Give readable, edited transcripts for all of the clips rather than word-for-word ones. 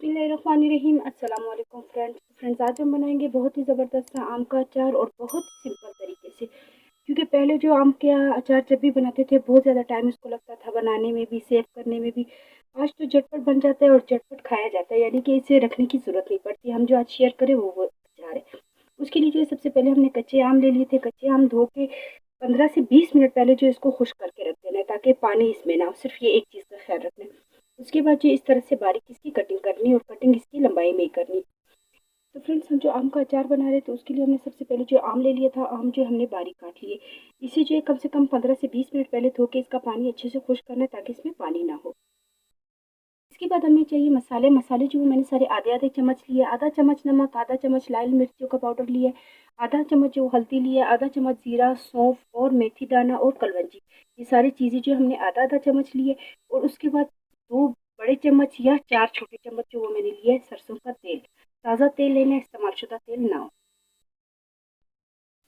बिस्मिल्लाहिर्रहमानिर्रहीम। अस्सलाम वालेकुम फ्रेंड्स। आज हम बनाएंगे बहुत ही ज़बरदस्त सा आम का अचार और बहुत ही सिंपल तरीके से। क्योंकि पहले जो आम के अचार जब भी बनाते थे बहुत ज़्यादा टाइम इसको लगता था बनाने में भी, सेव करने में भी। आज तो झटपट बन जाता है और झटपट खाया जाता है, यानी कि इसे रखने की ज़रूरत नहीं पड़ती। हम जो आज शेयर करें वो अचार है। उसके लिए जो सबसे पहले हमने कच्चे आम ले लिए थे। कच्चे आम धो के 15 से 20 मिनट पहले जो इसको खुश्क करके रख देना है, ताकि पानी इसमें ना हो। सिर्फ ये एक चीज़ का ख्याल रखना है। उसके बाद जो इस तरह से बारीक इसकी कटिंग करनी है और कटिंग इसकी लंबाई में ही करनी है। तो फ्रेंड्स, हम जो आम का अचार बना रहे थे उसके लिए हमने सबसे पहले जो आम ले लिया था, आम जो हमने बारीक काट लिए। इसे जो है कम से कम 15 से 20 मिनट पहले धो के इसका पानी अच्छे से खुश्क करना है, ताकि इसमें पानी ना हो। इसके बाद हमें चाहिए मसाले। मसाले जो मैंने सारे आधे आधे चम्मच लिए। आधा चम्मच नमक, आधा चम्मच लाल मिर्चों का पाउडर लिया, आधा चम्मच जो हल्दी लिया, आधा चम्मच जीरा, सौंफ और मेथी दाना और कलवंजी। ये सारी चीज़ें जो हमने आधा आधा चम्मच लिए। और उसके बाद 2 बड़े चम्मच या 4 छोटे चम्मच जो वो मैंने लिया है सरसों का तेल। ताज़ा तेल लेना है, इस्तेमाल शुदा तेल ना हो।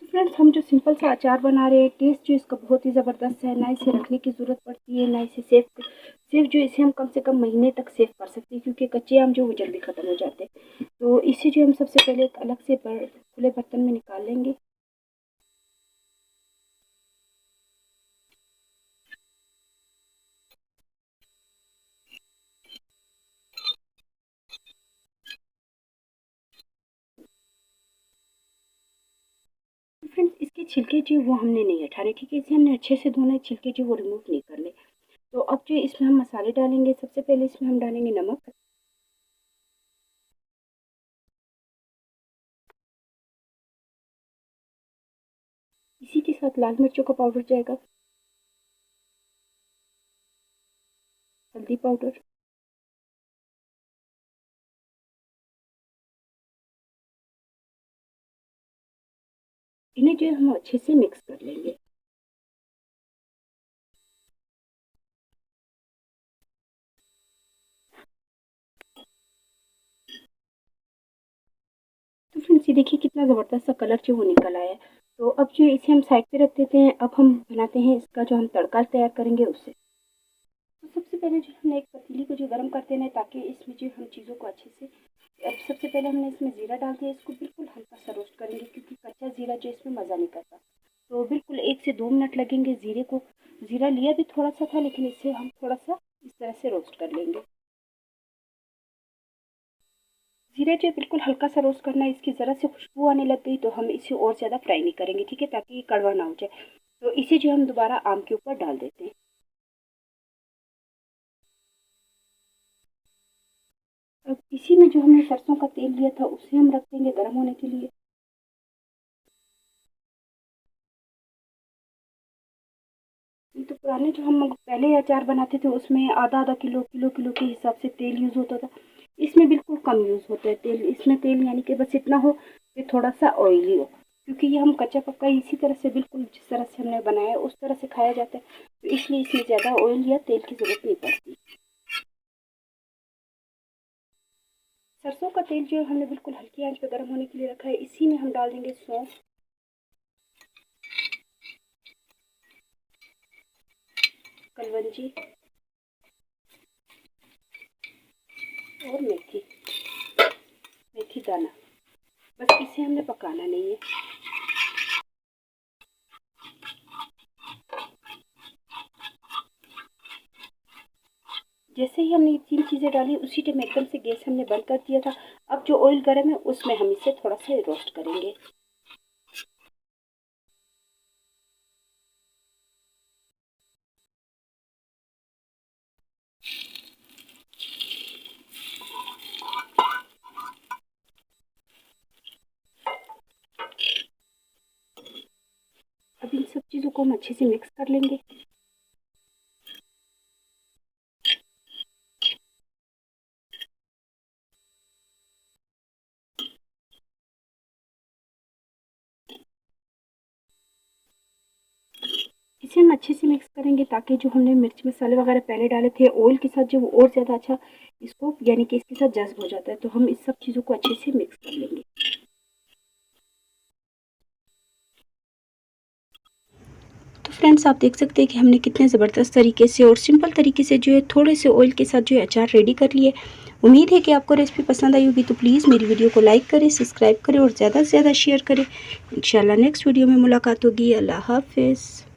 तो फ्रेंड्स, हम जो सिंपल सा अचार बना रहे हैं, टेस्ट जो इसका बहुत ही ज़बरदस्त है। ना इसे रखने की ज़रूरत पड़ती है, ना इसे सेव जो इसे हम कम से कम महीने तक सेव कर सकते हैं, क्योंकि कच्चे आम जो वो जल्दी ख़त्म हो जाते हैं। तो इसे जो हम सबसे पहले एक अलग से खुले बर्तन में निकाल लेंगे। तो फ्रेंड्स, इसके छिलके जो वो हमने नहीं हटाने, ठीक है। इसे हमने अच्छे से धोना है, छिलके जो वो रिमूव नहीं करने। तो अब जो इसमें हम मसाले डालेंगे, सबसे पहले इसमें हम डालेंगे नमक। इसी के साथ लाल मिर्चों का पाउडर जाएगा, हल्दी पाउडर, इन्हें जो है हम अच्छे से मिक्स कर लेंगे। तो फ्रेंड्स, ये देखिए कितना ज़बरदस्त सा कलर जो वो निकल आया है। तो अब जो इसे हम साइड पे रख देते हैं। अब हम बनाते हैं इसका जो हम तड़का तैयार करेंगे उससे। तो सबसे पहले जो हमने एक पतीली को जो गर्म कर देना है, ताकि इसमें जो हम चीज़ों को अच्छे से। अब सबसे पहले हमने इसमें ज़ीरा डाल दिया। इसको बिल्कुल हल्का सा रोस्ट करेंगे, क्योंकि कच्चा ज़ीरा जो इसमें मज़ा नहीं करता। तो बिल्कुल 1 से 2 मिनट लगेंगे ज़ीरे को। ज़ीरा लिया भी थोड़ा सा था, लेकिन इसे हम थोड़ा सा इस तरह से रोस्ट कर लेंगे। जीरा जो बिल्कुल हल्का सा रोस्ट करना है। इसकी ज़रा सी खुशबू आने लग गई तो हम इसे और ज़्यादा फ्राई नहीं करेंगे, ठीक है, ताकि ये कड़वा ना हो जाए। तो इसे जो हम दोबारा आम के ऊपर डाल देते हैं। अब इसी में जो हमने सरसों का तेल लिया था उसे हम रख देंगे गर्म होने के लिए। तो पुराने जो हम पहले अचार बनाते थे उसमें आधा आधा किलो किलो किलो के हिसाब से तेल यूज़ होता था। इसमें बिल्कुल कम यूज़ होता है तेल। इसमें तेल यानी कि बस इतना हो कि थोड़ा सा ऑयली हो, क्योंकि ये हम कच्चा पक्का इसी तरह से बिल्कुल जिस तरह से हमने बनाया है उस तरह से खाया जाता है। तो इसलिए इसमें ज़्यादा ऑयल या तेल की ज़रूरत नहीं पड़ती। सरसों का तेल जो हमने बिल्कुल हल्की आंच पे गर्म होने के लिए रखा है, इसी में हम डाल देंगे सौंफ, कलवंजी और मेथी मेथी दाना। बस इसे हमने पकाना नहीं है। जैसे ही हमने ये 3 चीज़ें डाली उसी टाइम एकदम से गैस हमने बंद कर दिया था। अब जो ऑयल गर्म है उसमें हम इसे थोड़ा सा रोस्ट करेंगे। अब इन सब चीज़ों को हम अच्छे से मिक्स कर लेंगे। इसे हम अच्छे से मिक्स करेंगे, ताकि जो हमने मिर्च मसाले वगैरह पहले डाले थे ऑयल के साथ, जो वो और ज़्यादा अच्छा इसको यानी कि इसके साथ जज्ब हो जाता है। तो हम इस सब चीज़ों को अच्छे से मिक्स कर लेंगे। तो फ्रेंड्स आप देख सकते हैं कि हमने कितने ज़बरदस्त तरीके से और सिंपल तरीके से जो है थोड़े से ऑयल के साथ जो है अचार रेडी कर लिए। उम्मीद है कि आपको रेसिपी पसंद आई होगी, तो प्लीज़ मेरी वीडियो को लाइक करें, सब्सक्राइब करें और ज़्यादा से ज़्यादा शेयर करें। इंशाल्लाह नेक्स्ट वीडियो में मुलाकात होगी। अल्लाह हाफ़िज़।